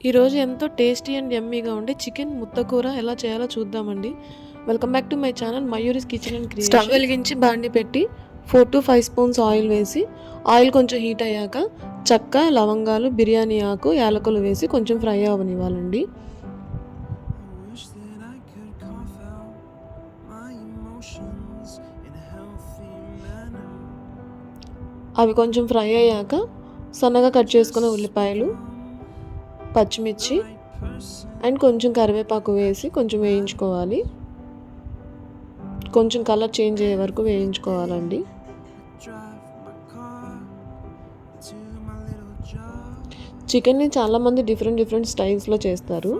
ఈరోజు ఎంతో tasty and యమ్మీగా ఉండే చికెన్ ముద్దకూర ఎలా చేయాలో చూద్దామండి. Welcome back to my channel Mayuri's kitchen and creation. Stove వెలిగించి బాండి పెట్టి 4 to 5 స్పూన్స్ ఆయిల్ వేసి, ఆయిల్ కొంచెం హీట్ అయ్యాక చెక్క, లవంగాలు, బిర్యానీ ఆకు, యాలకులు వేసి కొంచెం ఫ్రై అవ్వనివ్వాలండి. అవి కొంచెం ఫ్రై అయ్యాక సన్నగా కట్ చేసుకున్న ఉల్లిపాయలు, పచ్చిమిర్చి అండ్ కొంచెం కరివేపాకు వేసి కొంచెం వేయించుకోవాలి. కొంచెం కలర్ చేంజ్ అయ్యే వరకు వేయించుకోవాలండి. చికెన్ని చాలామంది డిఫరెంట్ స్టైల్స్లో చేస్తారు.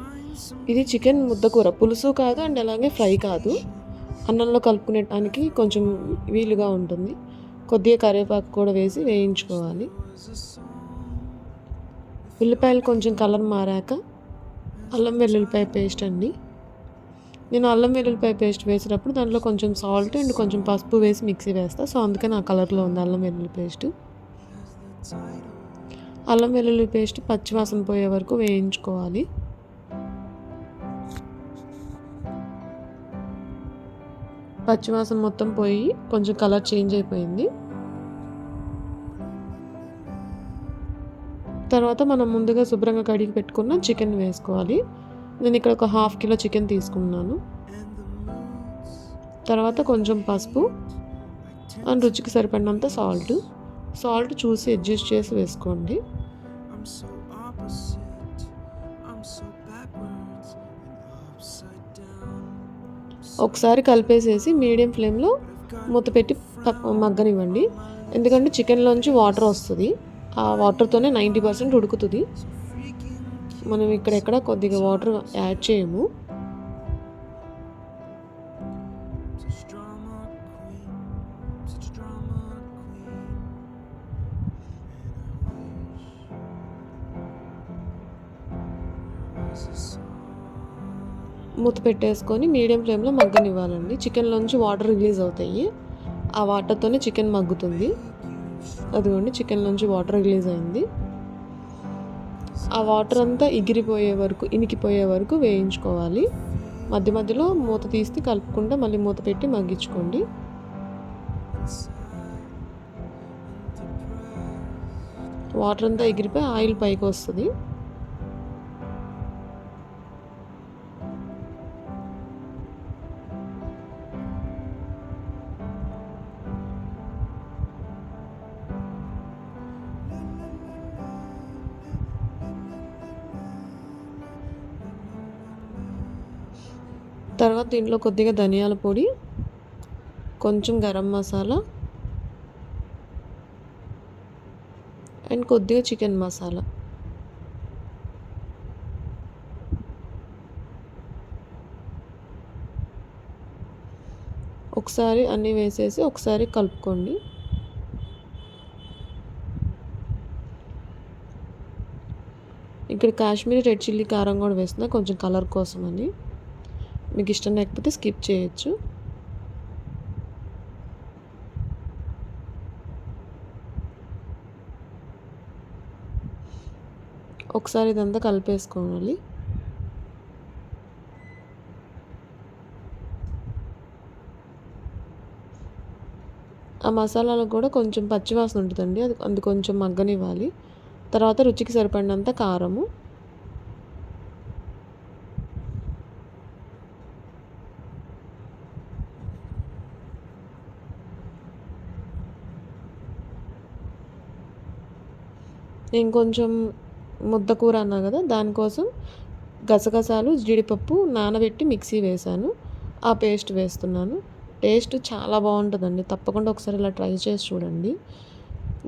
ఇది చికెన్ ముద్దకూర, పులుసు కాదు అండ్ అలాగే ఫ్రై కాదు, అన్నంలో కలుపుకునేటానికి కొంచెం వీలుగా ఉంటుంది. కొద్దిగా కరివేపాకు కూడా వేసి వేయించుకోవాలి. ఉల్లిపాయలు కొంచెం కలర్ మారాక అల్లం వెల్లుల్లిపాయ పేస్ట్ అండి. నేను అల్లం వెల్లుల్లిపాయ పేస్ట్ వేసినప్పుడు దాంట్లో కొంచెం సాల్ట్ అండ్ కొంచెం పసుపు వేసి మిక్సీ వేస్తాను. సో అందుకని ఆ కలర్లో ఉంది అల్లం వెల్లుల్లి పేస్ట్. అల్లం వెల్లుల్లి పేస్ట్ పచ్చివాసన పోయే వరకు వేయించుకోవాలి. పచ్చివాసన మొత్తం పోయి కొంచెం కలర్ చేంజ్ అయిపోయింది. తర్వాత మనం ముందుగా శుభ్రంగా కడిగి పెట్టుకున్న చికెన్ వేసుకోవాలి. నేను ఇక్కడ ఒక 1/2 కిలో చికెన్ తీసుకున్నాను. తర్వాత కొంచెం పసుపు అండ్ రుచికి సరిపడినంత సాల్ట్ చూసి అడ్జస్ట్ చేసి వేసుకోండి. ఒకసారి కలిపేసేసి మీడియం ఫ్లేమ్లో మూత పెట్టి మగ్గనివ్వండి. ఎందుకంటే చికెన్లోంచి వాటర్ వస్తుంది, ఆ వాటర్తోనే 90% ఉడుకుతుంది. మనం ఇక్కడెక్కడ కొద్దిగా వాటర్ యాడ్ చేయము. మూత పెట్టేసుకొని మీడియం ఫ్లేమ్లో మగ్గనివ్వాలండి. చికెన్లోంచి వాటర్ రిలీజ్ అవుతాయి, ఆ వాటర్తోనే చికెన్ మగ్గుతుంది. అదిగోండి, చికెన్లోంచి వాటర్ రిలీజ్ అయింది. ఆ వాటర్ అంతా ఇనికిపోయే వరకు వేయించుకోవాలి. మధ్య మధ్యలో మూత తీసి కలుపుకుంటే మళ్ళీ మూత పెట్టి మగ్గించుకోండి. వాటర్ అంతా ఎగిరిపోయి ఆయిల్ పైకి వస్తుంది. తర్వాత దీంట్లో కొద్దిగా ధనియాల పొడి, కొంచెం గరం మసాలా అండ్ కొద్దిగా చికెన్ మసాలా, ఒకసారి అన్నీ వేసేసి ఒకసారి కలుపుకోండి. ఇక్కడ కాశ్మీరీ రెడ్ చిల్లీ కారం కూడా వేస్తున్నా కొంచెం కలర్ కోసం అని. మీకు ఇష్టం లేకపోతే స్కిప్ చేయొచ్చు. ఒకసారి ఇదంతా కలిపేసుకోవాలి. ఆ మసాలాలో కూడా కొంచెం పచ్చివాసన ఉంటుందండి, అది కొంచెం మగ్గనివ్వాలి. తర్వాత రుచికి సరిపడినంత కారము, నేను కొంచెం ముద్దకూర అన్నా కదా, దానికోసం గసగసాలు, జీడిపప్పు నానబెట్టి మిక్సీ వేశాను, ఆ పేస్ట్ వేస్తున్నాను. టేస్ట్ చాలా బాగుంటుందండి, తప్పకుండా ఒకసారి ఇలా ట్రై చేసి చూడండి.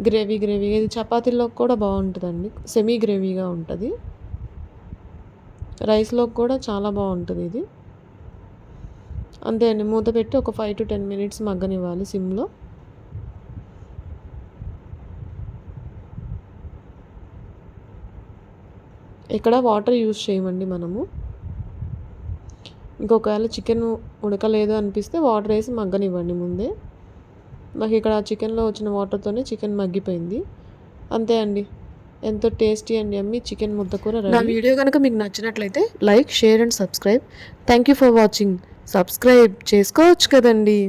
గ్రేవీగా ఇది చపాతీలోకి కూడా బాగుంటుందండి, సెమీ గ్రేవీగా ఉంటుంది. రైస్లోకి కూడా చాలా బాగుంటుంది ఇది. అంతే అండి, మూత పెట్టి ఒక 5 to 10 minutes మగ్గనివ్వాలి సిమ్లో. ఇక్కడ వాటర్ యూజ్ చేయమండి మనము. ఇంకొకవేళ చికెన్ ఉడకలేదు అనిపిస్తే వాటర్ వేసి మగ్గనివ్వండి ముందే. నాకు ఇక్కడ చికెన్లో వచ్చిన వాటర్తోనే చికెన్ మగ్గిపోయింది. అంతే అండి, ఎంతో టేస్టీ అండ్ యమ్మీ చికెన్ ముద్ద కూర రెడీ. నా వీడియో కనుక మీకు నచ్చినట్లయితే like, share and subscribe. Thank you for watching. Subscribe చేసుకోవచ్చు కదండి.